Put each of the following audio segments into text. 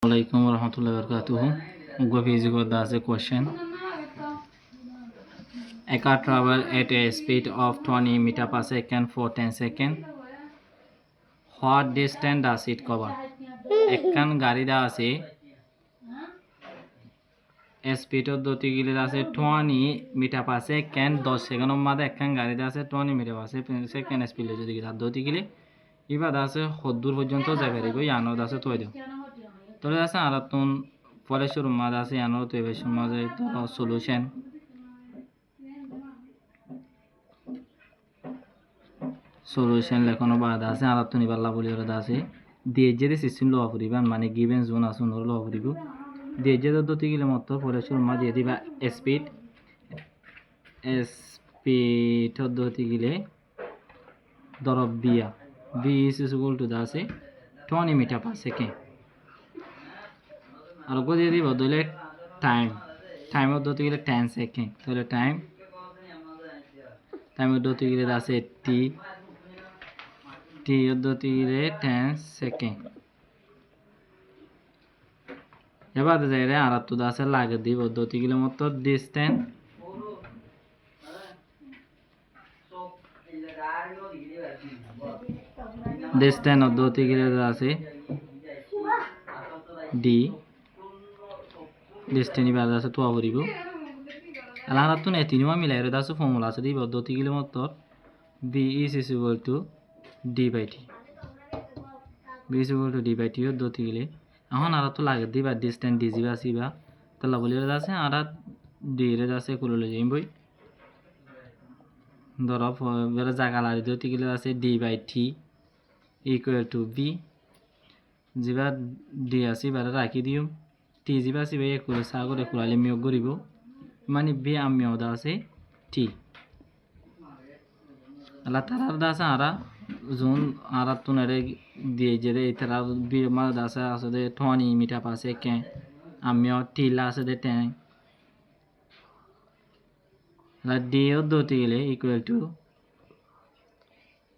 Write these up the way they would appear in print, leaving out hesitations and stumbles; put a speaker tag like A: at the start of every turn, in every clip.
A: Assalamualaikum warahmatullahi wabarakatuh. Go physical that's a question. A car travel at a speed of 20 meter per second for 10 seconds. What distance does it cover? একখান গাড়ি দা আছে speed গতি গেলে আছে 20 metre per second 10 সেকেন্ডের মধ্যে একখান গাড়ি দা আছে 20 মিটার পার সেকেন্ড স্পিডে যদি তার গতি গেলে এবার আছে দূর পর্যন্ত যাবে রিব ইয়ানো আছে তৈ দিও তলে আছে আর তুন পরে শুরু মাঝে আছে ইয়ানো তৈ বেশ মাঝে তো সলিউশন লেখনো বাদ আছে আর তুন ইবাল্লা বলি ওরা আছে দিয়ে যে সিস্টেম লো অফরিবান মানে গিভেন জোন আছে নর লো অফরিব দিয়ে যে দতি গেলে মত পরে শুরু মাঝে দিবা স্পিড দতি গেলে দরব বিয়া v is equal to আছে 20 মিটার পার সেকেন্ড আর গো দিয়ে দিব দলে টাইম দতি গেলে 10 সেকেন্ড তাহলে টাইম দতি গেলে আছে t দতি গেলে 10 সেকেন্ড এবার যাই রে আর তো আছে লাগে দিব দতি গেলে মত ডিসটেন্স দতি গেলে আছে d ডিসটেন্স ইবার আছে তো আবরিব আলারা তো নে তিনমা মিলাই রে দাসু ফর্মুলা আছে দিব দতি গেলে মত v is equal to d by t v is equal to d by t দতি গেলে এখন আর তো লাগে দিবা ডিসটেন্স d জিবা সিবা তাহলে বলি রে আছে আর d রে আছে কুললে যাইম বই ধরো বেলা জায়গা লাগে দতি গেলে আছে d by t equal to v জিবা d আছে বারে রাখি দিও t জিবা সিবা এক করে সাগরে কুলালে মিয়োগ করিব মানে v আমিও দা আছে t আল্লাহ তাআলা দা আছে আরা জোন আরা তুনারে দিয়ে যে এই তারা v মা দা আছে 20 মিটার পার সেকেন্ড আমিও t লা আছে 10 la d দতি গেলে ইকুয়াল টু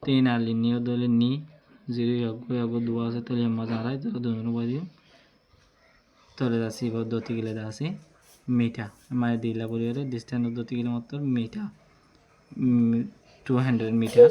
A: 3 আর লিনিও দলে নি 0 আগো 2 আছে তাহলে মজা আরাই তো দুনো বাদিও তলে আসি দতি গেলে আছে মিটার মানে দিলা বলি রে ডিসটেন্স দতি গেলে মত মিটার 200 মিটার